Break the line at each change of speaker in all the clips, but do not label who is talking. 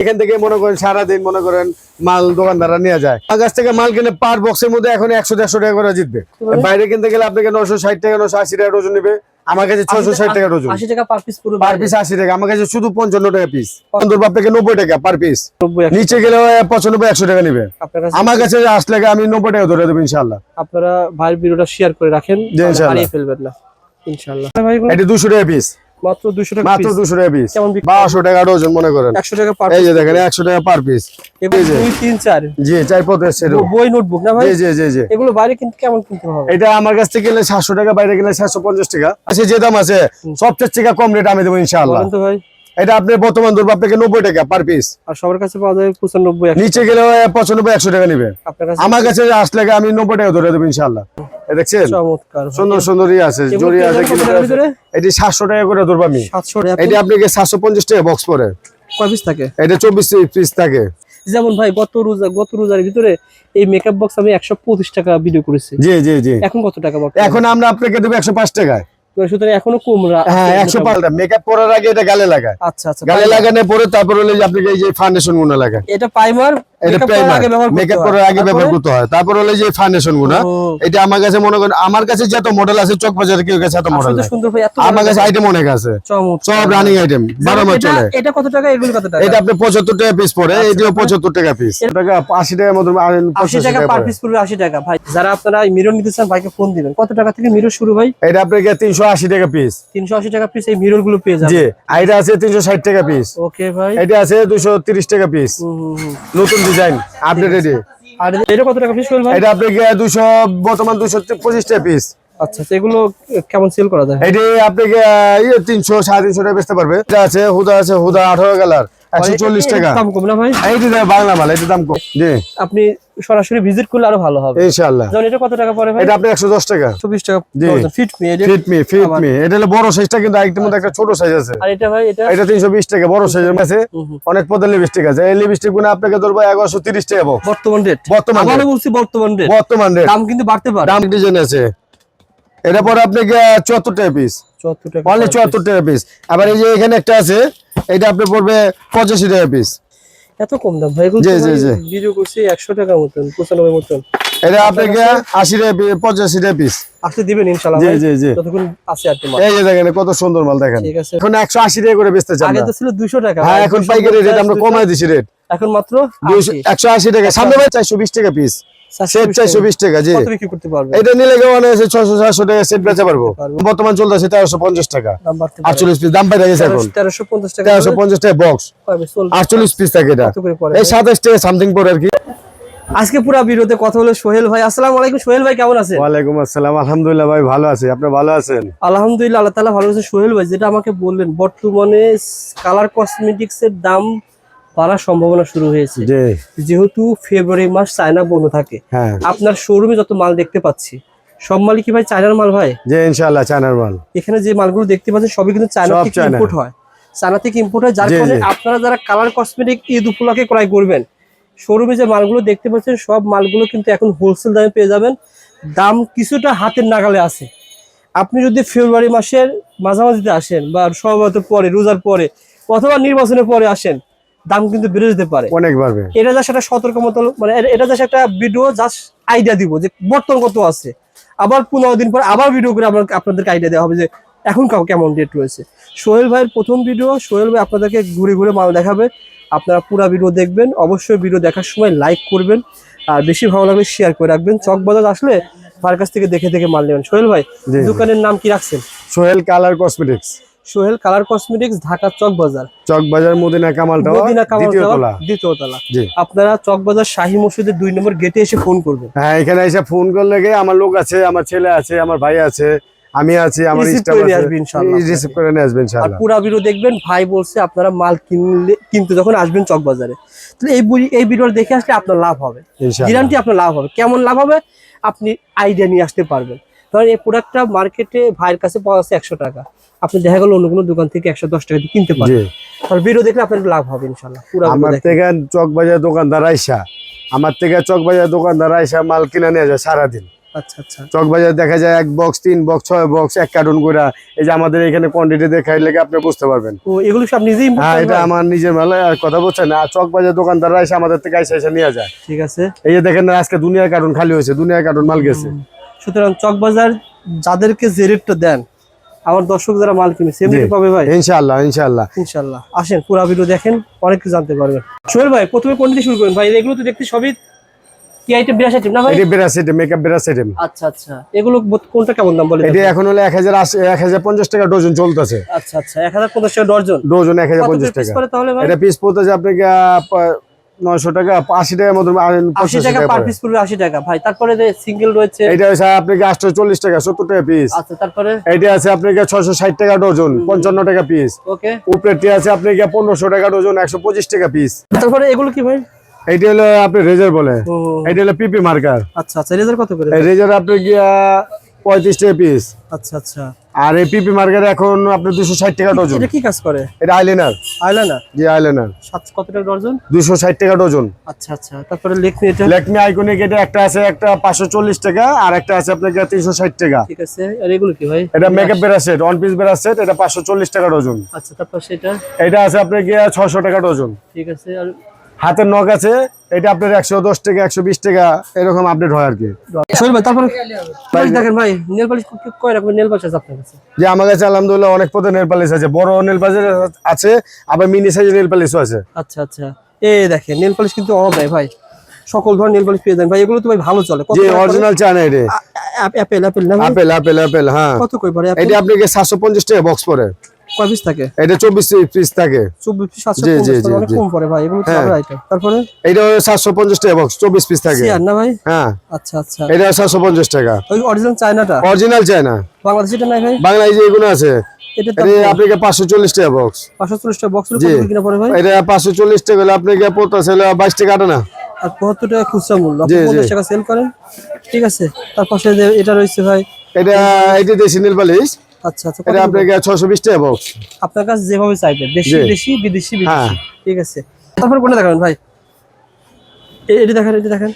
এখান থেকে মনে করেন সারাদিন মনে করেন মাল দোকানদাররা নিয়ে যায়। আমার কাছ থেকে মাল কিনে পার বক্সের মধ্যে এখন 100-150 টাকা করে জিতবে। বাইরে কিনতে গেলে আপনাকে 960 টাকা 980 টাকা ডজন নেবে, আমার কাছে 660 টাকা ডজন।
80 টাকা পার পিস, পুরো
পার পিস 80 টাকা, আমার কাছে শুধু 55 টাকা পিস। বন্ধুর আপনাকে 90 টাকা পার পিস, নিচে গেলে 95-100 টাকা নেবে। আমার কাছে আসলে আমি 90 টাকা ধরে দেবো ইনশাআল্লাহ।
আপনারা ভাই ভিডিওটা শেয়ার করে রাখেন, হারিয়ে ফেলবেন না ইনশাআল্লাহ। ভাই
এটা 200 টাকা পিস,
মাত্র 200 টাকা
মাত্র 200 টাকা পিস,
কেমন
1200 টাকা ডজন মনে করেন।
100 টাকা পার
এই যে দেখেন 100 টাকা পার পিস।
এগুলো 2 3 4
জি 4-5 সেরকম
বই নোটবুক না ভাই?
জি জি জি।
এগুলো বাইরে কিন্তু কেমন কিনতে হবে?
এটা আমার কাছ থেকে গেলে 700 টাকা, বাইরে গেলে 750 টাকা আছে। যে দাম আছে সবচেয়ে টাকা কম রেট আমি দেবো ইনশাআল্লাহ।
বলেন তো ভাই।
এটা আপনি বর্তমান ধরবো আপনাকে 90 টাকা পার পিস,
আর সবার কাছে পাওয়া যায় 95
নিচে গেলে 95-100 টাকা নেবে।
আপনার কাছে
আমার কাছে আসলে আমি 90 টাকা ধরে দেবো ইনশাআল্লাহ। দেখছেন
চমৎকার
সুন্দর সুন্দরই আছে, জড়ি আছে। এটি 700 টাকা করে ধরবো আমি।
700 টাকা।
এটি আপনাকে 750 টাকা বক্স পড়ে।
কয় পিস থাকে?
এটা 24 পিস থাকে।
যেমন ভাই গত রোজার ভিতরে এই মেকআপ বক্স আমি 125 টাকা ভিডিও করেছি।
জি জি জি।
এখন কত টাকা বর্তমানে?
এখন আমরা আপনাকে দেবো 105 টাকায়।
সুতরাং এখনো কম।
হ্যাঁ 105 টাকা। মেকআপ করার আগে এটা গালে লাগায়।
আচ্ছা আচ্ছা।
গালে লাগানোর পরে তারপর হলো যে আপনাকে এই যে ফাউন্ডেশন গুলো লাগায়।
এটা প্রাইমার,
মেকআপ করার আগে ব্যবহার করতে হয়। তারপর হলো যে ফাউন্ডেশন গুলো, এটা আমার কাছে মনে করেন আমার কাছে যত মডেল আছে চক বাজারে কেউ কাছে এত মডেল নাই।
সুন্দর ভাই, এত
আমার কাছে আইটেম অনেক আছে, সব রানিং আইটেম 12 মাস চলে।
এটা কত টাকা? এগুলো কত টাকা?
এটা আপনি 75 টাকা পিস পড়ে, এটাও 75 টাকা পিস। টাকা 80 টাকার মতো
80 টাকা পার পিস পড়বে। 80 টাকা ভাই। যারা আপনারা এই মিরর নিতে চান ভাইকে ফোন দিবেন। কত টাকা থেকে মিরর শুরু ভাই?
এটা আপনাকে 380 টাকা পিস।
380 টাকা পিস এই মিরর গুলো পেয়ে যাবেন।
জি, এটা আছে 360 টাকা পিস।
ওকে ভাই।
এটা আছে 230 টাকা পিস, নতুন ডিজাইন আপডেট।
আর এটা কত টাকা পিস করবেন ভাই?
এটা আপনাকে 200 বর্তমান 225 টাকা পিস।
আচ্ছা, এগুলো কেমন সেল করা যায়?
এটা আপনাকে 300-350 টাকা বেচতে পারবে। এটা আছে হুদা, আছে হুদা 18 কালার 140 টাকা।
দাম কম না ভাই?
এইটা বাংলা মাল, এটা দাম কম। জি,
আপনি সরাসরি ভিজিট করলে আরো ভালো হবে
ইনশাআল্লাহ।
যেমন এটা কত টাকা পড়ে ভাই?
এটা আপনি 110 টাকা।
24 টাকা।
জি,
ফিট মি।
এটা হলো বড় সাইজটা, কিন্তু আরেকটার মধ্যে একটা ছোট সাইজ আছে।
আর এটা ভাই?
এটা 320 টাকা বড় সাইজের আছে। অনেক পদের লিপস্টিক আছে। এই লিপস্টিক গুলো আপনাকে ধরবো 1130 টাকা
বর্তমান রেট। আবারও বলছি বর্তমান রেট। দাম কিন্তু বাড়তে পারে।
দাম ডিজাইন আছে। এটা পরে আপনাকে 74 টাকা পিস।
74 টাকা।
অনলি 74 টাকা পিস। আবার এই যে এখানে একটা আছে, এটা আপনি পড়বে 85 টাকা পিস।
এত কম দাম ভাই? এগুলো ভিডিও করছি 100 টাকা মতন, 95 মতন।
এটা আপনাকে 80 টাকা 85 টাকা পিস।
আসলে দিবেন ইনশাআল্লাহ।
জি জি জি।
ততক্ষণ আছে আর কি মাল।
এই যে দেখেন কত সুন্দর মাল দেখেন।
ঠিক আছে।
এখন 180 টাকা করে বেচতে চান।
আগে তো ছিল 200 টাকা।
হ্যাঁ, এখন পাইকারি রেট আমরা কমায় দিছি রেট।
এখন মাত্র
180 টাকা। সামনে ভাই 420 টাকা পিস। সেট 420 টাকা। জি,
কত বিক্রি করতে পারবে?
এটা নিলে কেমন আছে 600-700 টাকা সেট বেচতে পারবো। বর্তমান চলতেছে 1350 টাকা।
দাম বাড়তে পারে।
48 পিস দাম পাইয়া গেছে এখন।
1350 টাকা।
1350 টাকা বক্স। 48 পিস থাকে এটা। এই 27 টাকা সামথিং পড়ে আর কি।
আজকে পুরো ভিডিওতে কথা হলো সোহেল ভাই। আসসালামু আলাইকুম সোহেল ভাই, কেমন আছেন?
ওয়ালাইকুম আসসালাম। আলহামদুলিল্লাহ ভাই ভালো আছি, আপনি ভালো আছেন?
আলহামদুলিল্লাহ, আল্লাহ তাআলা ভালো আছে। সোহেল ভাই, যেটা আমাকে বললেন বর্তমানে কালার কসমেটিক্স এর দাম বাড়ার সম্ভাবনা শুরু হয়েছে, যেহেতু ফেব্রুয়ারি মাস চায়না বন্ধ থাকে। আপনার শোরুমে যত মাল দেখতে পাচ্ছি সব মালই কি ভাই চায়নার মাল ভাই?
জি ইনশাআল্লাহ চায়নার মাল।
এখানে যে মালগুলো দেখতে পাচ্ছেন সবই কিন্তু চায়না থেকে ইম্পোর্ট হয়। চায়না থেকে ইম্পোর্ট হয়, যার কারণে আপনারা যারা কালার কসমেটিক ঈদ উপলক্ষে ক্রয় করবেন, শোরুমে যে মালগুলো দেখতে পাচ্ছেন সব মালগুলো কিন্তু এখন হোলসেল দামে পেয়ে যাবেন। দাম কিছুটা হাতের নাগালে আছে। আপনি যদি ফেব্রুয়ারি মাসের মাঝামাঝিতে আসেন বা সমাগতের পরে, রোজার পরে অথবা নির্বাচনের পরে আসেন, দাম কিন্তু বেড়ে যেতে পারে, অনেক বাড়বে। এটা জাস্ট একটা সতর্ক মতো, মানে এটা জাস্ট একটা ভিডিও, জাস্ট আইডিয়া দিব যে বর্তমান কত আছে। আবার 15 দিন পর আবার ভিডিও করে আপনাদেরকে আইডিয়া দেওয়া হবে যে এখন কেমন রেট রয়েছে। সোহেল ভাইয়ের প্রথম ভিডিও, সোহেল ভাই আপনাদেরকে ঘুরে ঘুরে মাল দেখাবে। আপনারা পুরো ভিডিও দেখবেন। অবশ্যই ভিডিও দেখার সময় লাইক করবেন, আর বেশি ভালো লাগলে শেয়ার করে রাখবেন। চকবাজার আসলে ভাইয়ের কাছ থেকে দেখে দেখে মাল নেবেন। সোহেল ভাই, দোকানের নাম কি রাখছেন?
Sohel colour cosmetics.
Sohel colour cosmetics, Dhaka Chawkbazar,
Madina Kamal tower,
দ্বিতীয় তলা। আপনারা চকবাজার শাহী মসজিদের 2 নম্বর গেটে এসে ফোন করবেন।
হ্যাঁ, এখানে এসে ফোন করলে আমার লোক আছে, আমার ছেলে আছে, আমার ভাই আছে, আমি আছি, আমার স্টাফ আছে, রিসিভ করে নিয়ে আসবেন ইনশাআল্লাহ।
আর পুরো ভিডিও দেখবেন। ভাই বলছে আপনারা মাল কিনতে যখন আসবেন চকবাজারে, তাহলে এই ভিডিও দেখে আসলে আপনার লাভ হবে, গ্যারান্টি আপনার লাভ হবে। কেমন লাভ হবে আপনি আইডিয়া নিয়ে আসতে পারবেন। কারণ এই প্রোডাক্টটা মার্কেটে ভাইয়ের কাছে পাওয়া যাচ্ছে 100 টাকা, আপনি দেখা গেল অন্য কোনো দোকান থেকে 110 টাকা দিয়ে কিনতে পারবেন। তাহলে ভিডিও দেখলে আপনার লাভ হবে ইনশাআল্লাহ। পুরো
আমার থেকে চকবাজার দোকানদার আইসা মাল কিনে নিয়ে যায় সারাদিন।
আচ্ছা আচ্ছা
চক বাজার দেখা যায় 1 বক্স 3 বক্স 6 বক্স 1 কার্টন করে। এই যে আমাদের এখানে কোয়ান্টিটি দেখাইলে আপনি বুঝতে পারবেন।
ও এগুলো সব নিজেই ইম্পোর্ট
হ্যাঁ,
করেন
এটা
ভাই?
আমার নিজের মাল। আর কথা বলছেন না, চক বাজার দোকানদাররা এসে আমাদের থেকে এসে নিয়ে যায়।
ঠিক আছে।
এই যে দেখেন না, আজকে দুনিয়ার কার্টন খালি হয়েছে, দুনিয়ার কার্টন মাল গেছে।
সুতরাং চকবাজার যাদেরকে যে রেটটা দেন, আমার দর্শক যারা মাল কিনে সেম রেট পাবে ভাই
ইনশাআল্লাহ ইনশাআল্লাহ
ইনশাআল্লাহ। আসেন পুরো ভিডিও দেখেন, অনেক কিছু জানতে পারবেন। সোহেল ভাই প্রথমে কোন দিয়ে শুরু করেন ভাই? এগুলো তো দেখতে সবই কি আইটেম, বিরাশ আইটেম না ভাই?
এটা বেরাসিটে মেকআপ বেরাসিটে।
আচ্ছা আচ্ছা, এগুলো কোনটা কেমন দাম বলে?
এটা এখন হলো 1050 টাকা ডজন চলতেছে।
আচ্ছা আচ্ছা, 1050 টাকা ডজন।
ডজন
কত
1050
পিস
টাকা।
করে তাহলে ভাই?
এটা পিস পড়তেছে আপনাকে 900 টাকা, 80 টাকার মতো,
80 টাকা পার পিস পড়বে, 80 টাকা ভাই। তারপরে যে সিঙ্গেল রয়েছে
এটা হচ্ছে আপনাকে 840 টাকা, 70 টাকা পিস।
আচ্ছা, তারপরে
এটা আছে আপনাকে 660 টাকা ডজন, 55 টাকা পিস।
ওকে।
উপরেরটি আছে আপনাকে 1500 টাকা ডজন, 125 টাকা পিস।
তারপরে এগুলো কি ভাই?
এইটা হলো আপনি রেজার বলে,
ও
এটা হলো পিপি মার্কার।
আচ্ছা আচ্ছা, রেজার কত করে?
এই রেজার আপনি গিয়া 35 টাকা পিস।
আচ্ছা আচ্ছা,
আর এই পিপি মার্কার এখন আপনি 260 টাকা ডজন।
এটা কি কাজ করে?
এটা আইলাইনার।
আইলাইনার?
জি আইলাইনার।
7 কত টাকা ডজন?
260 টাকা ডজন।
আচ্ছা আচ্ছা, তারপরে লেকমি, এটা
ল্যাকমি আইকনিক, এটা একটা আছে একটা 540 টাকা, আর একটা আছে আপনাকে 360 টাকা।
ঠিক আছে। আর এগুলো কি ভাই?
এটা makeup brush set, one piece brush set, এটা 540 টাকা ডজন।
আচ্ছা, তারপর সেটা?
এটা আছে আপনার গিয়া 600 টাকা ডজন।
ঠিক আছে। আর
হাতের নখ আছে, এটা আপনার 110 টাকা 120 টাকা এরকম আপডেট হয় আর কি।
সোহেল ভাই তারপরে দেখেন ভাই, নেল পালিশ কয় রকমের নেল পালিশ আছে আপনার কাছে?
যে আমার কাছে আলহামদুলিল্লাহ অনেক পদের নেল পালিশ আছে, বড় নেল পালিশ আছে, আবার মিনি সাইজের নেল পালিশও আছে।
আচ্ছা আচ্ছা, এই দেখেন নেল পালিশ কিন্তু অভাব নাই ভাই, সকল ধরনের নেল পালিশ পেয়ে যাবেন ভাই। এগুলো তো ভাই ভালো চলে। কত
যে অরিজিনাল চায়না এটা।
অ্যাপেল না ভাই?
আপেল হ্যাঁ।
কত কই পড়ে?
এটা আপনাকে 750 টাকা বক্স পড়ে।
কয় পিস থাকে?
এটা 24 পিস থাকে।
24 পিস,
জি, জি,
750
জি,
অনেক
জি।
কম পড়ে ভাই, এগুলো তো ভালো আইটেম। তারপরে
এটা 750 টাকা বক্স, 24 পিস থাকে।
সিয়ার না ভাই?
হ্যাঁ,
আচ্ছা আচ্ছা,
এটা 750 টাকা।
ওই অরিজিনাল চায়নাটা?
Original China.
বাংলাদেশে এটা নাই ভাই?
বাংলা এই যে এগুলো আছে,
এটা
এটা আপনাকে 540 টাকা বক্স।
540 টাকা বক্স, কত
জি।
কিনা পড়ে ভাই?
এটা 540 টাকা হলে আপনাকে পড়তেছে 22 টাকা আটা না।
আর 75 টাকা খুচরা মূল্য, আপনি
জি, জি।
50 টাকা সেল করেন। ঠিক আছে। তার পাশে যে এটা রয়েছে ভাই,
এটা দেশি নেল পালিশ,
আচ্ছা আচ্ছা,
এটা আপনাকে 620 টাকা বক্স।
আপনার কাছে যেভাবে চাইবেন, দেশি
জি।
দেশি, বিদেশি
হ্যাঁ।
বিদেশি। ঠিক আছে। তারপর কোনটা দেখাবেন ভাই? এটা দেখেন, এটা দেখেন।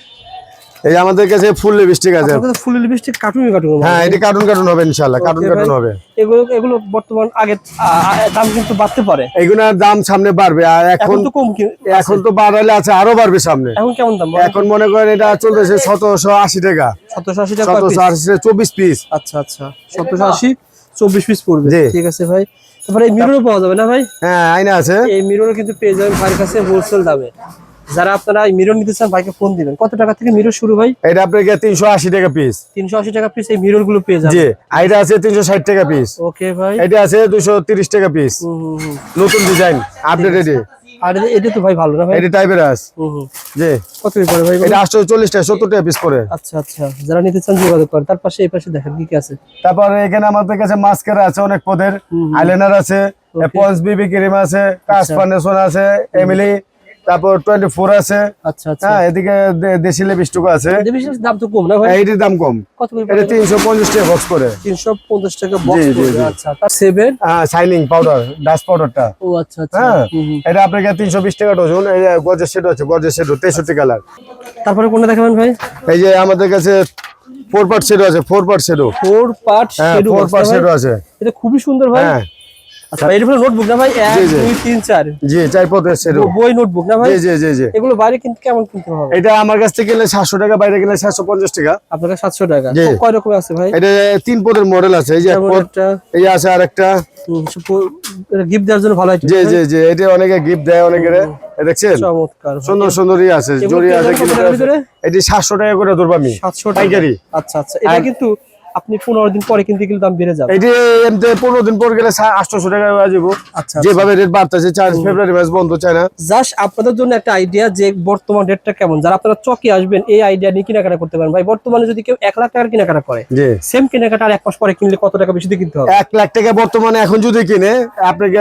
এই আমাদের কাছে ফুল লিপস্টিক আছে।
আপনার কাছে ফুল লিপস্টিক কার্টুন
হ্যাঁ, এটা কার্টুন হবে ইনশাআল্লাহ, কার্টুন হবে।
এগুলো বর্তমান আগে দাম কিন্তু বাড়তে পারে,
এগুলোর দাম সামনে বাড়বে। আর
এখন
এখন
তো কম
এখন তো বাড়ালে আছে, আরো বাড়বে সামনে।
এখন কেমন দাম?
এখন মনে করেন এটা চলতেছে 1780 টাকা।
1780 টাকা পিস?
1780 24 পিস।
আচ্ছা আচ্ছা, 1780 24 পিস পড়বে।
জি।
ঠিক আছে ভাই। তারপরে এই মিররও পাওয়া যাবে না ভাই?
হ্যাঁ, আয়না আছে।
এই মিররও কিন্তু পেয়ে যাবেন ভাইয়ের কাছে হোলসেল দামে। যারা আপনারা এই মিরর নিতে চান ভাইকে ফোন দিবেন। কত টাকা থেকে মিরর শুরু ভাই?
এটা আপনাকে 380 টাকা পিস।
380 টাকা পিস এই মিরর গুলো পেয়ে যাবেন।
জি, এটা আছে 360 টাকা পিস।
ওকে ভাই।
এটা আছে 230 টাকা পিস। নতুন ডিজাইন আপডেট।
আর এটা তো ভাই ভালো না ভাই?
এটা টাইপের আছে। জি।
কত পড়ে ভাই?
এটা 840 টাকা, 70 টাকা পিস পড়ে।
আচ্ছা আচ্ছা, যারা নিতে চান যোগাযোগ করেন। তার পাশে এই পাশে দেখেন কি কি আছে।
তারপরে এখানে আমাদের কাছে মাস্কারা আছে অনেক পদের, আইলাইনার আছে, পন্স বিবি ক্রিম আছে, কাশ ফাউন্ডেশন আছে, এমিলি, তারপর 24 আছে।
আচ্ছা আচ্ছা,
হ্যাঁ, এদিকে দেশি লিপস্টিক আছে।
দেশির দাম তো কম না ভাই?
এইটির দাম কম।
কত করে?
এটা 350 টাকা বক্স করে।
350 টাকা বক্স
জি, জি,
পড়বে।
জি।
আচ্ছা, তার 7?
হ্যাঁ, শাইনিং পাউডার, ডাস্ট পাউডারটা।
ও আচ্ছা আচ্ছা।
হ্যাঁ, এটা আপনাকে 320 টাকা ডজন। এই যে গর্জেস সেট আছে, গর্জেস সেট 63 কালার।
তারপরে কোনটা দেখাবেন ভাই?
এই যে আমাদের কাছে 4 পার্ট সেট আছে, 4 পার্ট সেট।
4 পার্ট
হ্যাঁ,
শেডো
4 পার্ট সেট আছে।
এটা খুবই সুন্দর ভাই।
হ্যাঁ।
আচ্ছা, এটা হলো নোটবুক না ভাই? 1
জি, জি।
2 3 4
জি, 4 পদের সেট।
বই নোটবুক না ভাই?
জি, জি, জি, জি।
এগুলো বাইরে কিন্তু কেমন কিনতে হবে?
এটা আমার কাছ থেকে গেলে 700 টাকা, বাইরে গেলে 750 টাকা।
আপনার কাছে 700 টাকা।
জি।
কয় রকমের আছে ভাই?
এটা 3 পদের মডেল আছে। এই যে এক
যেমন
পদ,
একটা
এই যে আছে আরেকটা।
গিফট দেওয়ার জন্য ভালো আইটেম।
জি, জি, জি। এটা অনেকে গিফট দেয় অনেকে, দেখছেন
চমৎকার ভাই।
সুন্দর সুন্দরই আছে,
এগুলো
জড়ি
পেয়ে
আছে
যাবেন কত
কিন্তু
টাকার ভিতরে?
এটি 700 টাকা করে ধরবো আমি
700 টাকা।
পাইকারি।
আচ্ছা আচ্ছা, এটা কিন্তু আপনি 15 দিন পরে কিনতে গেলে দাম বেড়ে যাবে।
এটি এমনি 15 দিন পর গেলে 800 টাকা হয়ে যাবো।
আচ্ছা,
যেভাবে রেট বাড়তেছে, 4 ফেব্রুয়ারি মাস বন্ধ চায় না।
জাস্ট আপনাদের জন্য একটা আইডিয়া যে বর্তমান রেটটা কেমন, যারা আপনারা চকে আসবেন এই আইডিয়া নিয়ে কেনাকাটা করতে পারেন ভাই। বর্তমানে যদি কেউ 1 লাখ টাকার কেনাকাটা করে,
জি,
সেম কেনাকাটা আর 1 মাস পরে কিনলে কত টাকা বেশি দিয়ে কিনতে হবে?
1 লাখ টাকা বর্তমানে এখন যদি কিনে, আপনাকে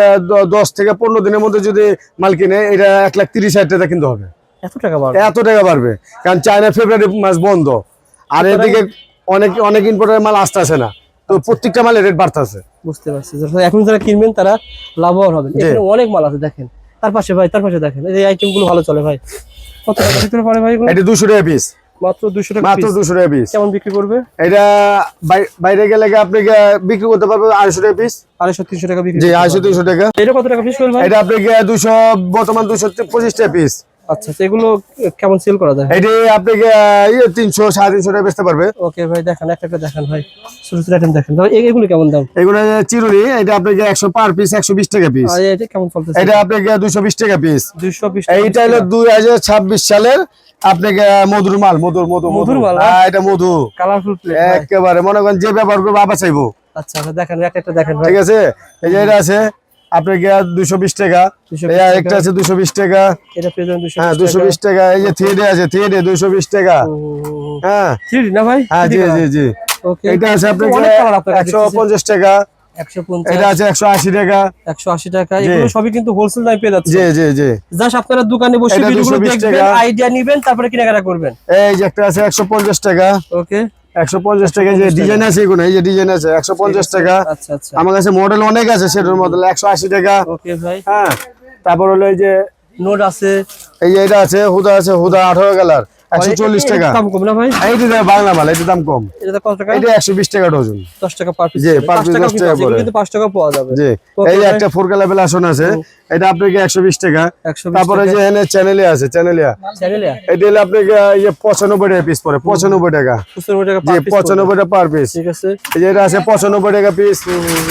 10 থেকে 15 দিনের মধ্যে যদি মাল কিনে, এটা 1,30,000 টাকা কিনতে হবে।
এত টাকা বাড়বে?
এত টাকা বাড়বে, কারণ চায়না ফেব্রুয়ারি মাস বন্ধ। আর এদিকে অনেক ইম্পোর্টের মাল আসতেছে না, তো প্রত্যেকটা মালের রেট বাড়তেছে।
বুঝতে পারছি। এখন যারা কিনবেন তারা লাভবান হবেন। এখানে অনেক মাল আছে দেখেন। তার পাশে ভাই, তার পাশে দেখেন এই আইটেম গুলো ভালো চলে ভাই। কত টাকা ভিতরে পড়ে ভাই এগুলো?
এটা 200 টাকা পিস।
মাত্র 200 টাকা
মাত্র 200 টাকা পিস।
কেমন বিক্রি করবে?
এটা বাইরে গেলে আপনি বিক্রি করতে পারবেন 250 টাকা পিস,
250-300 টাকা বিক্রি।
জি 250-300 টাকা।
এটা কত টাকা পিস করবে ভাই?
এটা আপনি 200 বর্তমান 225 টাকা পিস।
আচ্ছা আচ্ছা, এগুলো কেমন সেল করা যায়?
এটা আপনি 300 350 টাকা বেচতে পারবে।
ওকে ভাই, দেখেন একটা দেখেন ভাই, ছোট ছোট আইটেম দেখেন। তাহলে এগুলো কেমন দাম?
এগুলো চিরুনি, এটা আপনাকে 100 পার পিস 120 টাকা পিস।
আর এটা কেমন চলতেছে?
এটা আপনাকে 220 টাকা পিস।
220
এইটা হলো 2026 সালের আপনাকে মধুর মাল, মধুর
মাল।
এটা মধু
কালারফুল প্লেট
একেবারে মনে করেন যে ব্যবহার করবে আবার চাইবো।
আচ্ছা আচ্ছা, দেখেন একটা দেখেন ভাই।
ঠিক আছে, এই যে এটা আছে আপনাকে 220 টাকা, এই একটা আছে 220 টাকা,
এটা পেয়ে যাবেন 220
হ্যাঁ 220 টাকা। এই যে থ্রেডে আছে, থ্রেডে 220 টাকা। হ্যাঁ
3D না ভাই?
হ্যাঁ জি জি জি।
ওকে,
এটা আছে আপনাকে
অনেক কালার আপনার কাছে
150 টাকা,
150,
এটা আছে 180 টাকা,
180 টাকা। এগুলো সবই কিন্তু হোলসেল দামে পেয়ে যাচ্ছে।
জি জি জি।
জাস্ট আপনারা দোকানে বসে
এটা
ভিডিওগুলো
220
দেখবেন,
টাকা।
আইডিয়া নেবেন, তারপরে কেনাকাটা করবেন।
এই যে একটা আছে 150 টাকা,
ওকে
150 টাকা। যে ডিজাইন আছে এগুলো, এই যে ডিজাইন আছে 150 টাকা।
আচ্ছা আচ্ছা,
আমার কাছে মডেল অনেক আছে, সেটার মডেল 180 টাকা।
ওকে ভাই।
হ্যাঁ, তারপর হলো এই যে
নোট আছে,
এই যে এটা আছে হুদা, আছে হুদা 18 কালার 140 টাকা।
দাম কম না ভাই?
এইটা বাংলা মাল, এটা দাম কম।
এটা কত টাকা?
এটা 120 টাকা ডজন,
10 টাকা পার পিস।
জি, পার পিস 10 টাকা করে।
কিন্তু 5 টাকা পাওয়া যাবে।
জি,
Okay,
এই যে
ভাই।
একটা 4 লেভেল আসন আছে, এটা আপনাকে 120 টাকা।
120
তারপরে যে এখানে চ্যানেলিয়া আছে, চ্যানেলিয়া,
চ্যানেলে
এটা হলো আপনাকে 95 টাকা পিস পড়ে, 95 টাকা।
95 টাকা
জি,
পার পিস।
95 টাকা পার পিস।
ঠিক আছে,
এই যে এটা আছে 95 টাকা পিস।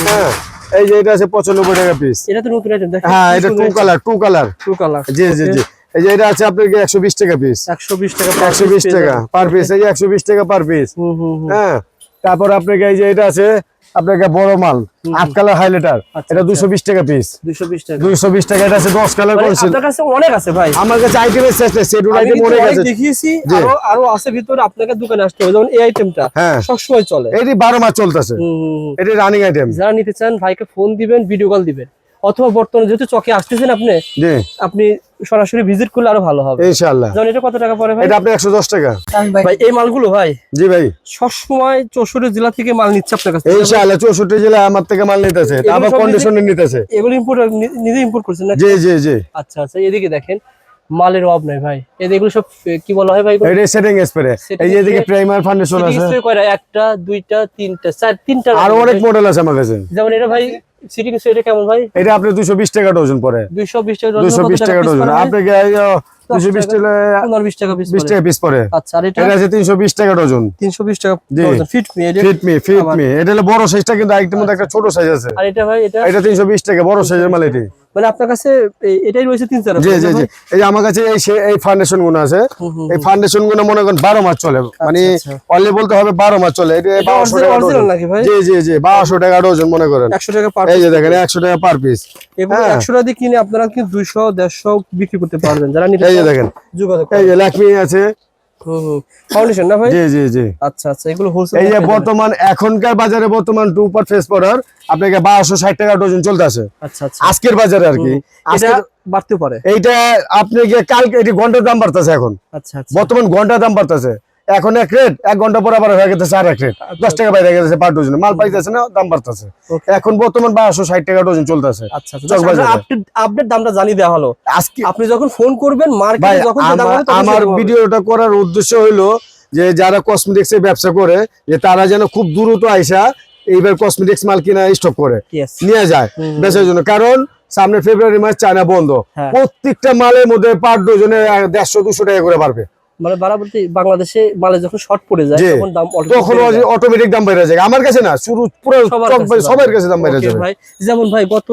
হ্যাঁ, এই যে এটা আছে 95 টাকা পিস।
এটা তো নতুন আইটেম দেখেন।
হ্যাঁ, এটা two colour, two colour.
Two colour.
জি জি জি। এই যে এটা আছে আপনাকে 120 টাকা পিস,
120 টাকা
120 টাকা পার পিস। এই যে 120 টাকা পার পিস। হ্যাঁ, তারপর আপনাকে এই যে এটা আছে আপনাকে বড় মাল 8 কালার হাইলাইটার, এটা 220 টাকা পিস।
220 টাকা।
220 টাকা। এটা আছে 10 কালার করছে।
আপনার কাছে অনেক আছে ভাই।
আমার কাছে আইটেমের শেষ নেই, সেট
আমি
আইটেম
কিন্তু
অনেক
অনেক
আছে।
দেখিয়েছি,
জি।
আরো আছে ভিতরে। আপনাকে দোকানে আসতে হবে, যেমন এই আইটেমটা
হ্যাঁ,
সবসময় চলে।
এটি 12 মাস চলতেছে, এটি রানিং আইটেম।
যারা নিতে চান ভাইকে ফোন দিবেন, ভিডিও কল দিবেন, অথবা বর্তমানে যেহেতু চকে আসতেছেন আপনি,
জি,
আপনি সরাসরি ভিজিট করলে আরো ভালো হবে।
ইনশাআল্লাহ।
যেমন এটা কত টাকা পড়ে ভাই?
এটা আপনি 110 টাকা।
ভাই এই মালগুলো ভাই
জি ভাই,
সবসময় 64 জেলা থেকে মাল নিচ্ছে আপনার কাছে।
ইনশাআল্লাহ 64 জেলা আমার থেকে মাল নিতেছে, তারপর
সব
কন্ডিশনে নিতেছে।
এগুলো ইম্পোর্ট নিজে ইম্পোর্ট করছেন না?
জি জি জি।
আচ্ছা আচ্ছা, এদিকে দেখেন মালের অভাব নাই ভাই। এগুলো সব কি বলা হয় ভাই?
এটা সেটিং স্প্রে। এই যে এদিকে প্রাইমার ফাউন্ডেশন আছে,
স্প্রে করে একটা, দুইটা, তিনটা, চার, তিনটা।
আর অনেক মডেল আছে আমার কাছে।
যেমন এটা ভাই সিটিং স্প্রে কেমন ভাই?
এটা আপনি 220 টাকা ডজন পড়ে,
220 টাকা ডজন।
220 টাকা ডজন। আপনাকে 220 টাকা
15-20 টাকা পিস।
20 টাকা পিস পড়ে।
আচ্ছা, আর এটা
এটা আছে 320 টাকা ডজন।
320 টাকা
জি।
ডজন। ফিট মি, এটা
ফিট মি। এটা হলো বড় সাইজটা, কিন্তু আরেকটার মধ্যে একটা ছোট সাইজ আছে।
আর এটা ভাই এটা
এটা 320 টাকা, বড় সাইজের মাল এটি।
মানে আপনার কাছে এটাই রয়েছে 3-4
জি জি জি। এই যে আমার কাছে এই ফাউন্ডেশন গুলো আছে, এই ফাউন্ডেশন গুলো মনে করেন 12 মাস চলে, মানে অনলি বলতে হবে 12 মাস চলে। এটা 1200 টাকা
অরিজিনাল
ডজন
নাকি ভাই?
জি জি জি, 1200 টাকা ডজন মনে করেন।
100 টাকা পার
এই যে দেখেন 100 টাকা পার পিস।
এবং 100 টাকা দিয়ে কিনে আপনারা কিন্তু 200-150 বিক্রি করতে পারবেন। যারা নিতে
এই যে
চান
দেখেন,
যোগাযোগ
এই যে লাকমি আছে।
ফাউন্ডেশন না ভাই?
জি জি জি।
আচ্ছা আচ্ছা, এগুলো হোলসেল।
এই যে বর্তমান এখনকার বাজারে বর্তমান 2 পার ফেস পাউডার আপনাকে 1260 টাকা ডজন চলতেছে,
আচ্ছা আচ্ছা।
আজকের বাজারে আর কি।
এটা বাড়তে পারে।
এইটা আপনি কালকে এটি ঘন্টার দাম বাড়তেছে এখন,
আচ্ছা আচ্ছা।
বর্তমান ঘন্টার দাম বাড়তেছে। এখন 1 রেট, 1 ঘন্টা পর আবার হয়ে গেছে 4 রেট, 10 টাকা বাইরে গেছে পার ডজন। মাল পাইতেছে না, দাম বাড়তেছে। এখন বর্তমান 1260 টাকা ডজন চলতেছে।
আচ্ছা আচ্ছা, আপডেট দামটা জানিয়ে দেওয়া হলো।
আজকে
আপনি যখন ফোন করবেন মার্কেটে, যখন যে দাম হবে, তখন
আমার
সেরকম হবে।
ভিডিওটা করার উদ্দেশ্য হইলো যে যারা কসমেটিক্স এর ব্যবসা করে, যে তারা যেন খুব দ্রুত আইসা এইবার কসমেটিক্স মাল কিনা স্টক করে
Yes.
নিয়ে যায় বেচার জন্য। কারণ সামনে ফেব্রুয়ারি মাস চায়না বন্ধ,
হ্যাঁ।
প্রত্যেকটা মালের মধ্যে পার ডজনে 150-200 টাকা করে বাড়বে।
মানে বলতে বাংলাদেশে মালে যখন শর্ট পড়ে যায়,
জি।
তখন দাম
তখন অটোমেটিক দাম বেড়ে যায়। আমার কাছে না, শুরু পুরো সবার কাছে দাম বেড়ে যাবে
ভাই। যেমন ভাই গত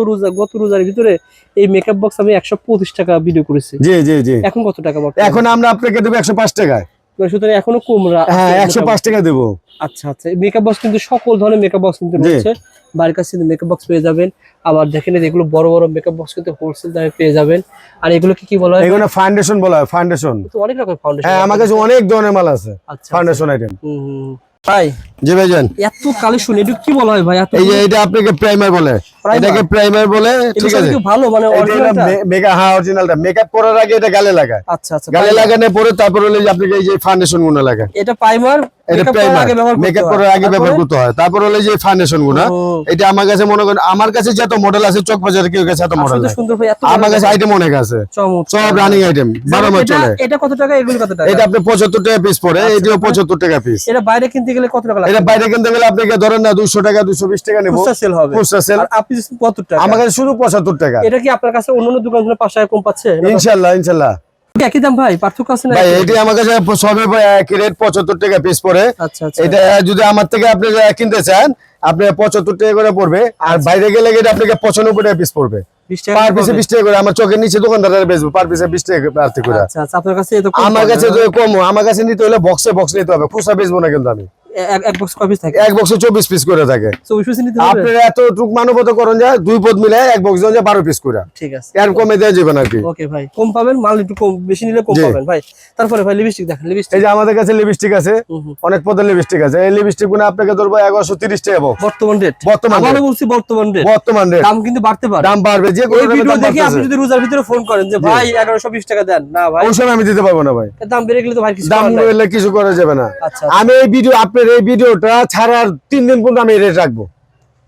রোজার ভিতরে এই মেকআপ বক্স আমি 125 টাকা ভিডিও করেছি।
জি জি জি।
এখন কত টাকা বর্তমানে?
এখন আমরা আপনাকে দেবো 105 টাকায়।
সুতরাং এখনো কম।
হ্যাঁ, 105 টাকা দেবো।
আচ্ছা আচ্ছা, মেকআপ বক্স কিন্তু সকল ধরনের মেকআপ বক্স কিন্তু রয়েছে। বাড়ির কাছে মেকআপ বক্স পেয়ে যাবেন। আবার দেখেন এগুলো বড় বড় মেকআপ বক্স কিন্তু হোলসেল দামে পেয়ে যাবেন। আর এগুলো কি বলা হয়?
এগুলো ফাউন্ডেশন বলা হয়, ফাউন্ডেশন।
অনেক রকম ফাউন্ডেশন।
হ্যাঁ, আমার কাছে অনেক ধরনের মাল আছে
আচ্ছা
ফাউন্ডেশন আইটেম।
ভাই
জি ভাইজান,
এত কালেকশন, এটা কি বলা হয় ভাই? এত
এই যে এটা আপনাকে প্রাইমার বলে, এটাকে প্রাইমার বলে, ঠিক আছে?
ভালো মানে অরিজিনালটা
মেকআপ, হ্যাঁ অরিজিনালটা। মেকআপ করার আগে এটা গালে লাগায়,
আচ্ছা আচ্ছা,
গালে লাগানোর পরে তারপর হলো যে আপনাকে এই যে ফাউন্ডেশন গুলো লাগায়।
এটা প্রাইমার,
এটা প্রাইমার মেকআপ করার আগে ব্যবহার করতে হয়। তারপর হলো যে ফাউন্ডেশন গুলো, এটা আমার কাছে মনে করেন, আমার কাছে যত মডেল আছে চক বাজারে কেউ কাছে এত মডেল নাই।
সুন্দর ভাই, এত
আমার কাছে আইটেম অনেক আছে, সব রানিং আইটেম, 12 মাস চলে।
এটা কত টাকা, এগুলো কত টাকা?
এটা আপনি 75 টাকা পিস পড়ে, এটাও 75 টাকা পিস।
এটা বাইরে কিনতে গেলে কত টাকা লাগে?
এটা বাইরে কিনতে গেলে আপনাকে ধরেন না 200 টাকা 220 টাকা নেব,
খুচরা সেল হবে।
খুচরা সেল।
আর আপনি কত টাকা?
আমার কাছে শুধু 75 টাকা।
এটা কি আপনার কাছে অন্যান্য দোকান থেকে 5 টাকা কম পাচ্ছে?
ইনশাআল্লাহ ইনশাআল্লাহ
একই দাম ভাই, পার্থক্য আছে না?
ভাই এটি আমার কাছে সবে একই রেট 75 টাকা পিস পড়ে।
আচ্ছা আচ্ছা,
এটা যদি আমার থেকে আপনি কিনতে চান, আপনি 75 টাকা করে পড়বে। আর বাইরে গেলে এটা আপনাকে 95 টাকা পিস পড়বে,
20 টাকা
পার পিসে 20 টাকা করে। আমার চোখের নিচে দোকানদাররা বেচবে পার পিসে 20 টাকা আর্থিক করে।
আচ্ছা আচ্ছা, আপনার কাছে এত কম?
আমার কাছে তো কম, আমার কাছে নিতে হলে বক্সে বক্স নিতে হবে, খুচরা বেচবো না কিন্তু আমি।
এক বক্স কয় পিস থাকে?
এক বক্সে 24 পিস করে থাকে।
24 পিস নিতে হবে।
আপনারা এতটুক মানবতা করেন যায়, দুই পদ মিলে এক বক্স দেন 12 পিস করে।
ঠিক আছে,
এর কমে দেওয়া যাবে না কি?
ওকে ভাই, কম পাবেন, মাল একটু কম বেশি নিলে কম পাবেন ভাই। তারপরে ভাই লিপস্টিক দেখেন, লিপস্টিক
এই যে আমাদের কাছে লিপস্টিক আছে, অনেক পদের লিপস্টিক আছে। এই লিপস্টিক গুলো আপনাকে ধরবো 1130 টাকা বক্স,
বর্তমান রেট।
বর্তমান
আবারও বলছি বর্তমান রেট,
বর্তমান রেট।
দাম কিন্তু বাড়তে পারে,
দাম বাড়বে যে
এই ভিডিও দেখে আপনি যদি রোজার ভিতরে ফোন করেন যে ভাই 1120 টাকা দেন, না ভাই
ওই সময় আমি দিতে পারবো না ভাই,
দাম বেড়ে গেলে তো ভাই কিছু
দাম
করার নাই।
বেড়ে কিছু করা যাবে না।
আচ্ছা
আমি এই ভিডিও, আপনার এই ভিডিওটা ছাড়ার 3 দিন পর্যন্ত আমি রেট রাখবো।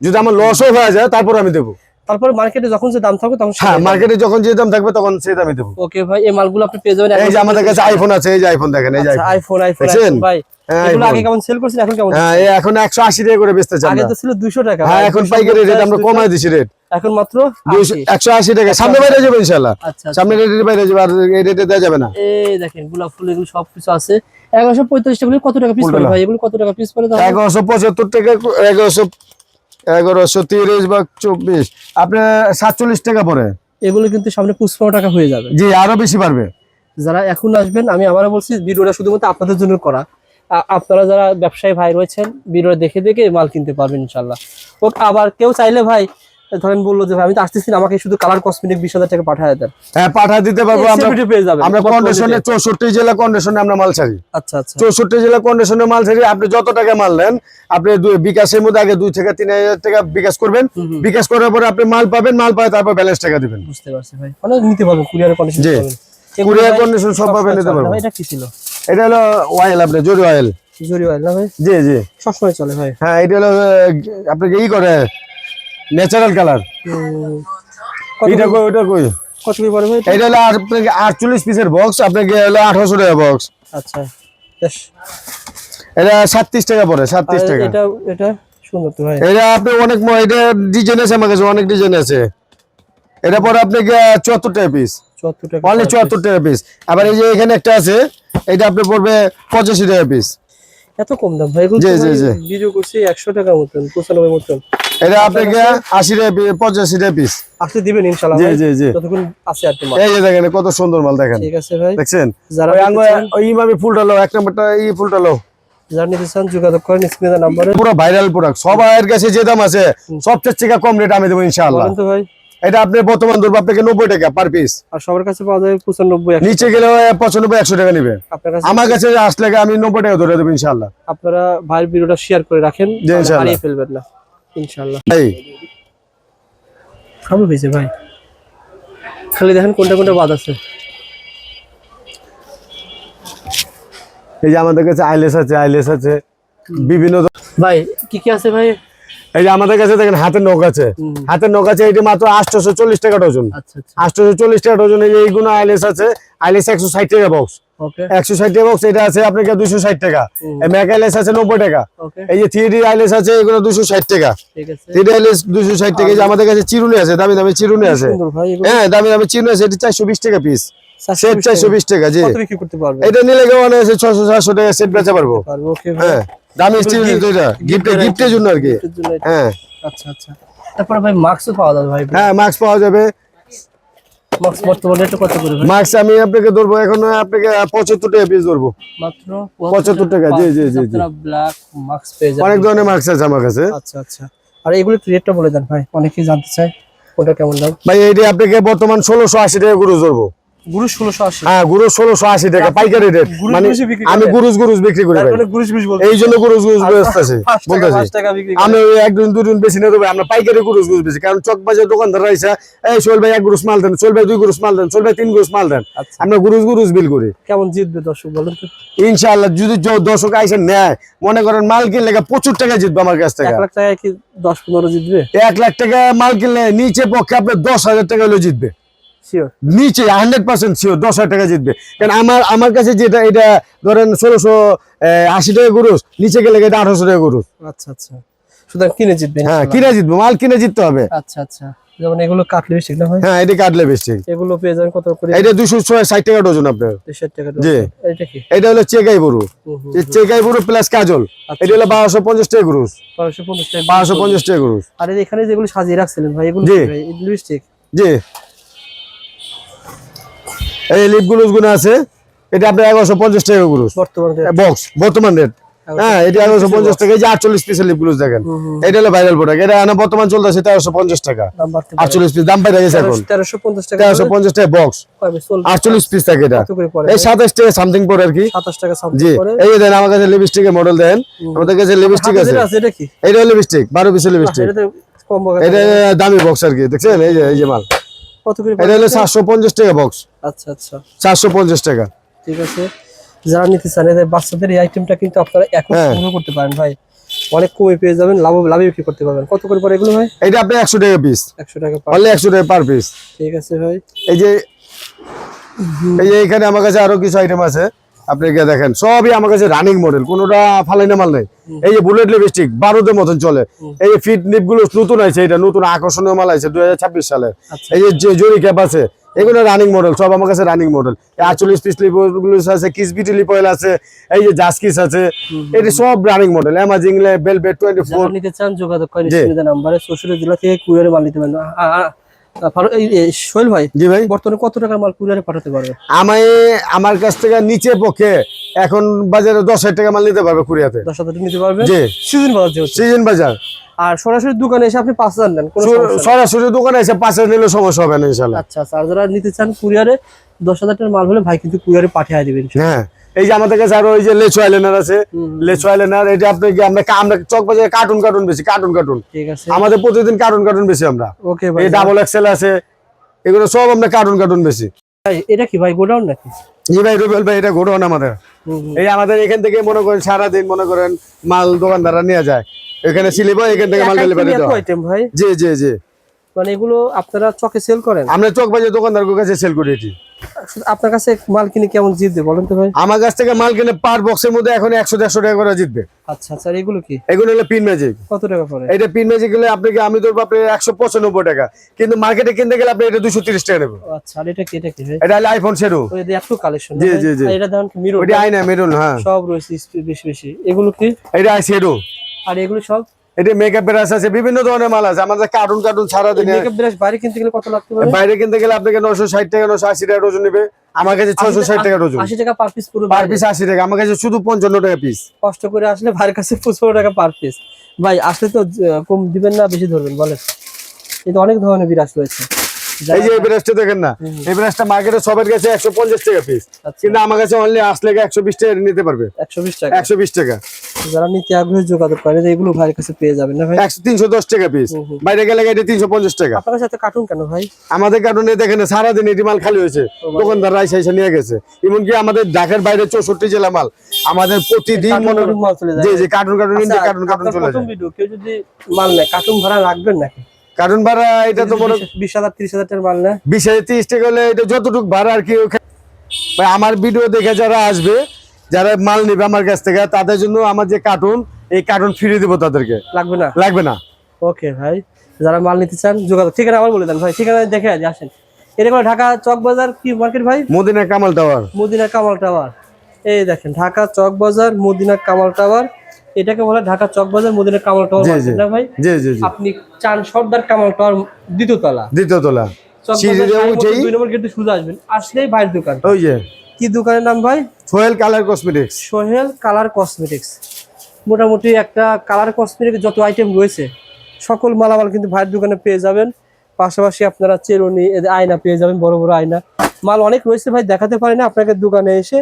যদি আমার লসও হয়ে যায় তারপর আমি দেবো।
তারপরে মার্কেটে যখন যে দাম থাকবে তখন
হ্যাঁ, মার্কেটে যখন যে দাম থাকবে তখন সেই দামই দেবো।
ওকে ভাই, এই মালগুলো আপনি পেয়ে যাবেন।
এই যে আমাদের কাছে আইফোন আছে, এই যে আইফোন দেখেন, এই যে
আইফোন
দেখছেন?
ভাই
হ্যাঁ,
এগুলো
iPhone।
আগে কেমন সেল করছেন, এখন কেমন?
হ্যাঁ, এখন 180 টাকা করে বেচতে চান।
আগে তো ছিল 200 টাকা।
হ্যাঁ, এখন পাইকারি রেট আমরা কমায় দিছি রেট,
এখন মাত্র
180 টাকা। সামনে বাইরে যাবে ইনশাআল্লাহ,
আচ্ছা
সামনে রেটের বাইরে যাবে, আর এই রেটে দেওয়া যাবে না।
এই দেখেন গোলাপ ফুল, এগুলো সবকিছু আছে। 1145 টাকা কত টাকা পিস পড়ে ভাই? এগুলো কত টাকা পিস পড়ে?
1175 টাকা, 1130 বা 24, আপনার 47 টাকা পড়ে।
এগুলো কিন্তু সামনে 55 টাকা হয়ে যাবে।
জি, আরো বেশি পারবে।
যারা এখন আসবেন, আমি আবারও বলছি ভিডিওটা শুধুমাত্র আপনাদের জন্য করা। আপনারা যারা ব্যবসায়ী ভাই রয়েছেন, ভিডিও দেখে দেখে মাল কিনতে পারবেন ইনশাল্লাহ। ওকে, আবার কেউ চাইলে ভাই ধরেন বললো যে ভাই আমি তো আসতেছি না, আমাকে শুধু কালার কসমেটিক 20,000 টাকা পাঠায় দেন।
হ্যাঁ, পাঠিয়ে দিতে পারবো আমরা।
পেয়ে যাবেন
আমরা কন্ডিশনে 64 জেলা কন্ডিশনে আমরা মাল ছাড়ি।
আচ্ছা আচ্ছা,
64 জেলা কন্ডিশনে মাল ছাড়ি। আপনি যত টাকা মাল নেন, আপনি বিকাশের মধ্যে আগে 2 থেকে 3,000 টাকা বিকাশ করবেন। বিকাশ করার পরে আপনি মাল পাবেন, মাল পায় তারপর ব্যালেন্স টাকা দিবেন।
বুঝতে পারছি ভাই, মানে নিতে পারবেন কুরিয়ার কন্ডিশন
জি,
পাবেন।
কুরিয়ার কন্ডিশন সব ভাবে নিতে পারবো।
এটা কি ছিল?
এটা হলো অয়েল, আপনি জরি অয়েল।
জরি অয়েল না ভাই?
জি জি,
সবসময় চলে ভাই।
হ্যাঁ, এটা হলো আপনাকে ই করে ন্যাচারাল কালার। এটা কই, ওটা কই?
কত কি পড়ে ভাই?
এটা হলো আপনাকে 48 পিসের বক্স, আপনাকে হলো 1800 টাকা বক্স।
আচ্ছা বেশ,
এটা 37 টাকা পড়ে, 37 টাকা।
এটা এটা সুন্দর তো ভাই।
এটা আপনি অনেক এটা ডিজাইন আছে, আমার কাছে অনেক ডিজাইন আছে। এটা পরে আপনাকে 74 টাকা পিস,
74 টাকা,
অনলি 74 টাকা পিস। আবার এই যে এখানে একটা আছে, এটা আপনি পড়বে 85 টাকা পিস।
এত কম দাম ভাই? এগুলো
জি জি জি,
ভিডিও করছি 100 টাকার মতন, 95 মতন।
এটা আপনাকে 80 টাকা 85 টাকা পিস
আসলে দিবেন ইনশাআল্লাহ
জি
ভাই,
জি জি।
যতক্ষণ আছে আর কি মাল।
এই যে দেখেন কত সুন্দর মাল, দেখেন।
ঠিক আছে ভাই,
দেখছেন?
যারা
ওই
নিতে চান,
ওই ইমামি ফুলটা লো, এক নাম্বারটা এই ফুলটা লো।
যারা নিতে চান যোগাযোগ করেন স্ক্রিনে নাম্বারে।
পুরো ভাইরাল প্রোডাক্ট, সবার কাছে যে দাম আছে সবচেয়ে থেকে কম রেট আমি দেবো ইনশাআল্লাহ।
বলেন তো ভাই।
এটা আপনি বর্তমান ধরবো আপনাকে 90 টাকা পার পিস,
আর সবার কাছে পাওয়া যায় 95, 100
নিচে গেলে 95 100 টাকা নিবে।
আপনার কাছে
আমার কাছে আসলে আমি 90 টাকা ধরে দেবো ইনশাআল্লাহ।
আপনারা ভাইয়ের ভিডিওটা শেয়ার করে রাখেন,
জি, ইনশাআল্লাহ।
হারিয়ে ফেলবেন না ইনশাআল্লাহ।
এই
সব হয়েছে ভাই, খালি দেখেন কোনটা কোনটা বাদ আছে।
এই যে আমাদের কাছে আইলেস আছে, আইলেস আছে বিভিন্ন
ভাই কি কি আছে ভাই?
এই যে আমাদের কাছে দেখেন হাতের নখ আছে, হাতের নখ আছে, এটি মাত্র 840 টাকা ডজন।
আচ্ছা আচ্ছা,
840 টাকা ডজন। এই যে এইগুলো আইলেস আছে, আইলেস 160 টাকা বক্স,
ওকে
160 টাকা বক্স। এটা আছে আপনাকে 260 টাকা। এই ম্যাক আইলেস আছে 90 টাকা।
ওকে,
এই যে 3D আইলেস আছে, এগুলো 260 টাকা।
ঠিক আছে,
3D আইলেস 260 টাকা। এই যে আমাদের কাছে চিরুনি আছে, দামি দামি চিরুনি আছে।
সুন্দর ভাই, এগুলো
হ্যাঁ, দামি দামি চিরুনি আছে, এটি 420 টাকা পিস, সেট 420 টাকা। জি,
কত বিক্রি করতে পারবে?
এটা নিলে কেমন আছে 600 700 টাকা সেট বেচা পারবো।
ওকে ভাই,
হ্যাঁ, দামি চিরুনি তো এটা গিফটের জন্য আর কি।
এর জন্য এটা।
হ্যাঁ
আচ্ছা আচ্ছা, তারপরে ভাই মাস্কও পাওয়া যাবে ভাই?
হ্যাঁ, মাস্ক পাওয়া যাবে।
মাস্ক বর্তমানে এটা কত করে ভাই?
মাস্ক আমি আপনাকে ধরবো এখন, আপনাকে 75 টাকা পিস ধরবো।
মাত্র
75 টাকা। জি জি জি জি,
আপনারা ব্ল্যাক মাস্ক পেয়ে যাবেন।
অনেক ধরনের মাস্ক আছে আমার কাছে।
আচ্ছা আচ্ছা, আর এগুলো রেটটা বলে দেন ভাই, অনেকেই জানতে চায় কোনটা কেমন দাম।
ভাই এইটা আপনাকে বর্তমান 1680 টাকা করে ধরবো।
গুরুজ 1680।
হ্যাঁ গুরুজ 1680 টাকা পাইকারি রেট। মানে আমি গুরুজ বিক্রি করি ভাই, এই জন্য গুরুজ বেচতেছি বলতেছি। আমি একদিন দুদিন বেশি না দেবো, আমরা পাইকারি গুরুজ বেশি, কারণ চকবাজার দোকানদার রাইছে এই সোহেল ভাই 1 গুরুজ মাল দেন, সোহেল ভাই 2 গুরুজ মাল দেন, সোহেল ভাই 3 গুরুজ মাল দেন। আমরা গুরুজ বিল করি।
কেমন জিতবে দর্শক বলেন তো?
ইনশাআল্লাহ যদি দর্শক আইসে নেয়, মনে করেন মাল কিনলে প্রচুর টাকা জিতবে আমার কাছ থেকে।
1 লাখ টাকা কি 10-15 জিতবে?
1 লাখ টাকা মাল কিনলে নিচে পক্ষে আপনার 10,000 টাকা হলে জিতবে,
শিওর
নিচে 100% শিওর 10,000 টাকা জিতবে। কারণ আমার কাছে যেটা এটা ধরেন 1680 টাকা গুরুজ, নিচে গেলে এটা 1800 টাকা গুরুজ।
আচ্ছা আচ্ছা, সুতরাং কিনে জিতবে।
হ্যাঁ কিনে জিতবো, মাল কিনে জিততে হবে।
আচ্ছা আচ্ছা, যেমন এগুলো কাটলে বেশি না হয়?
হ্যাঁ এটা কাটলে বেশি।
এগুলো পেয়ে যাবেন কত করে?
এটা 260 টাকা ডজন আপনার।
260 টাকা
জি।
এটা কি?
এটা হলো চেকাই বুরু, চেকাই বুরু প্লাস কাজল। এটা হলো 1250 টাকা গুরুজ।
1250 টাকা,
1250 টাকা গুরুজ।
আর এখানে যেগুলো সাজিয়ে রাখছিলেন ভাই, এগুলো
জি
কি ভাই? লিপস্টিক?
জি, এই লিপ গ্লুজ গুলো আছে, এটা আপনার 1150 টাকা গুরুজ বক্স, বর্তমান রেট। হ্যাঁ এটা 1150 টাকা। এই যে 48 পিসের লিপ গ্লুজ দেখেন, এটা হলো ভাইরাল প্রোডাক্ট। এটা এখন বর্তমান চলতেছে 1350 টাকা। 48 পিস দাম পাই গেছে এখন
1350 টাকা।
1350 টাকা বক্স, 48 পিস থাকে। এটা এই 27 টাকা সামথিং পড়ে আর কি।
27 টাকা সামথিং
জি।
পড়ে।
এই দেন আমার কাছে লিপস্টিকের মডেল দেন, আমাদের কাছে লিপস্টিক আছে।
এটা কি?
এটা হলো লিপস্টিক, 12 পিসের লিপস্টিক।
এটা কম বড়,
এটা দামি বক্স আর কি, দেখছেন এই যে মাল।
কত করে?
এটা হলো 750 টাকা বক্স।
আচ্ছা আচ্ছা,
750 টাকা।
ঠিক আছে। যারা নিতে চান এদের বাচ্চাদের এই আইটেমটা কিন্তু আপনারা এখন সংগ্রহ করতে পারেন ভাই, অনেক কমে পেয়ে যাবেন, লাভে বিক্রি করতে পারবেন। কত করে পড়ে এগুলো ভাই?
এটা আপনি 100 টাকা পিস।
100 টাকা
অনলি 100 টাকা পার পিস।
ঠিক আছে ভাই।
এই যে এখানে আমার কাছে আরো কিছু আইটেম আছে, আপনি গিয়ে দেখেন সবই আমার কাছে রানিং মডেল, কোনোটা ফালাইনা মাল নাই। এই যে বুলেট লিপস্টিক 12 মতন চলে। এই যে ফিট নিপ গুলো নতুন আছে, এটা নতুন আকর্ষণীয় মাল আছে 2026 সালে। এই যে জরি ক্যাপ আছে, এগুলো রানিং মডেল, সব আমার কাছে রানিং মডেল। 48 পিস লিপ গ্লুজ আছে, কিস বিউটি লিপ অয়েল আছে, এই যে জাস্কিস আছে, এটা সব রানিং মডেল। অ্যামাজিং বেলভেট 24
নিতে চান যোগাযোগ করেন স্ক্রিনে নাম্বারে। শ্বশুরের জেলা থেকে কুরিয়ারে মাল নিতে পারেন। সোহেল ভাই,
জি ভাই,
বর্তমানে কত টাকার মাল কুরিয়ারে পাঠাতে পারবে?
আমার কাছ থেকে নিচে পক্ষে এখন বাজারে 10,000 টাকা মাল নিতে পারবে কুরিয়াতে।
10,000 টাকা নিতে পারবে।
জি,
সিজন বাজার যেহেতু।
সিজন বাজার।
আর সরাসরি দোকানে এসে আপনি 5,000 নেন, কোনো
সরাসরি দোকানে এসে 5,000 নিলে সমস্যা হবে না ইনশাআল্লাহ।
আচ্ছা আচ্ছা, আর যারা নিতে চান কুরিয়ারে 10,000 টাকার মাল হলে ভাই কিন্তু কুরিয়ারে পাঠিয়ে দিবেন।
হ্যাঁ, এই যে আমাদের কাছে আরো ওই যে লেচো আইলাইনার আছে, লেচো আইলাইনার। এটা আপনি আমরা চক বাজারে কার্টুন বেশি, কার্টুন।
ঠিক আছে,
আমাদের প্রতিদিন কার্টুন বেশি আমরা।
ওকে ভাই।
এই ডাবল এক্সেল আছে, এগুলো সব আমরা কার্টুন বেশি।
ভাই এটা কি ভাই, গোডাউন নাকি?
জি ভাই, রুবেল ভাই, এটা গোডাউন আমাদের। এই আমাদের এখান থেকে মনে করেন সারাদিন মনে করেন মাল দোকানদাররা নিয়ে যায়, এখানে সিলিপ হয়, এখান থেকে মাল ডেলিভারি দেওয়া হয়।
ভাই
জি,
মানে এগুলো আপনারা চকে সেল করেন?
আমরা চক বাজার দোকানদারের কাছে সেল করি। এটি
আপনার কাছে মাল কিনে কেমন জিতবে বলেন তো ভাই?
আমার কাছ থেকে মাল কিনে পার বক্সের মধ্যে এখন 100-150 টাকা করে জিতবে।
আচ্ছা আচ্ছা, এগুলো কি?
এগুলো হলো পিন ম্যাজিক।
কত টাকা পড়ে?
এটা পিন ম্যাজিক হলে আপনাকে আমি ধরবো আপনি 195 টাকা, কিন্তু মার্কেটে কিনতে গেলে আপনি এটা 230 টাকা নেবেন।
আচ্ছা, আর এটা কি ভাই?
এটা হলো আইফোন শেডো।
ওই যে এত কালেকশন।
জি।
আর এটা দাম কি মিরর?
ওটা আয়না মেরুন। হ্যাঁ,
সব রয়েছে বেশি। এগুলো কি?
এটা শেডো।
আর এগুলো সব?
এটা মেকআপ ব্রাশ আছে, বিভিন্ন ধরনের মাল আছে আমাদের। কার্টুন সারা দিন।
মেকআপ ব্রাশ বাইরে কিনতে গেলে কত লাগতে পারে?
বাইরে কিনতে গেলে আপনাকে 960 টাকা 980 টাকা ডজন নেবে, আমার কাছে 660 টাকা ডজন।
80 টাকা পার পিস পুরো?
পার পিস 80 টাকা, আমার কাছে শুধু 55 টাকা পিস।
কষ্ট করে আসলে ভাইয়ের কাছে 55 টাকা পার পিস। ভাই আসলে তো কম দিবেন না, বেশি ধরবেন বলেন? এই তো অনেক ধরনের বিরাজ রয়েছে।
এই যে এই ব্রাশটা দেখেন না, এই ব্রাশটা মার্কেটে সবার কাছে 150 টাকা পিস, কিন্তু আমার কাছে অনলি আসলে 120 টাকা নিতে পারবে।
120 টাকা?
120 টাকা।
যারা নিতে আগ্রহী যোগাযোগ করেন, এগুলো ভাইয়ের কাছে পেয়ে যাবেন না ভাই?
310 টাকা পিস, বাইরে গেলে এটা 350 টাকা।
আপনার সাথে কার্টুন কেন ভাই?
আমাদের কার্টুনে দেখেন সারাদিন এটি মাল খালি হয়েছে, দোকানদার এসে নিয়ে গেছে। এমনকি আমাদের ঢাকার বাইরে 64 জেলা মাল আমাদের প্রতিদিন
মাল চলে যায়।
জি কার্টুন ইন্ডিয়া কার্টুন চলে যায়।
ভিডিও কেউ যদি মাল নেয়, কার্টুন ভাড়া রাখবেন নাকি?
কার্টুন ভাড়া এটা তো মনে
20,000-30,000 টাকার মাল নেয়,
20,000-30 টাকা হলে এটা যতটুকু ভাড়া আর কি। ভাই আমার ভিডিও দেখে যারা আসবে, যারা মাল নেবে আমার কাছ থেকে, তাদের জন্য আমার যে কার্টুন, এই কার্টুন ফ্রি দেবো তাদেরকে। লাগবে না।
ওকে ভাই, যারা মাল নিতে চান যোগাযোগ। ঠিকানা আবার বলে দেন ভাই, ঠিকানা দেখে আসেন। এটা কোনো ঢাকা চক বাজার কি মার্কেট ভাই?
মদিনা কামাল টাওয়ার।
মদিনা কামাল টাওয়ার। এই দেখেন ঢাকা চক বাজার মদিনা কামাল টাওয়ার, এটাকে বলে ঢাকা চক বাজার মদিনা কামাল টাওয়ার না ভাই?
জি।
আপনি চান সর্দার কামাল টাওয়ার দ্বিতীয় তলা।
সিঁড়িতে উঠেই
2 নম্বর গেটে সোজা আসবেন, আসলেই ভাইয়ের দোকান।
ওই যে
কি দোকানের নাম ভাই?
Sohel colour cosmetics.
Sohel colour cosmetics. মোটামুটি একটা কালার কসমেটিক্স যত আইটেম রয়েছে সকল মালামাল কিন্তু ভাইয়ের দোকানে পেয়ে যাবেন। পাশাপাশি আপনারা চেরুনি আয়না পেয়ে যাবেন, বড় বড় আয়না। মাল অনেক রয়েছে ভাই, দেখাতে পারি না, আপনাকে দোকানে এসে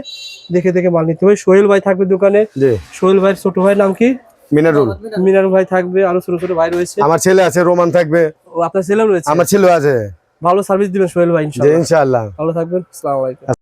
দেখে দেখে মাল নিতে হবে। সোহেল ভাই থাকবে দোকানে।
জি।
সোহেল ভাইয়ের ছোট ভাইয়ের নাম কি?
মিনারুল।
মিনারুল ভাই থাকবে, আরো ছোট ছোট ভাই রয়েছে।
আমার ছেলে আছে, রোমান থাকবে।
ও আপনার ছেলেও রয়েছে?
আমার ছেলে আছে।
ভালো সার্ভিস দিবেন সোহেল ভাই,
জি ইনশাআল্লাহ।
ভালো থাকবেন। আসসালামু আলাইকুম।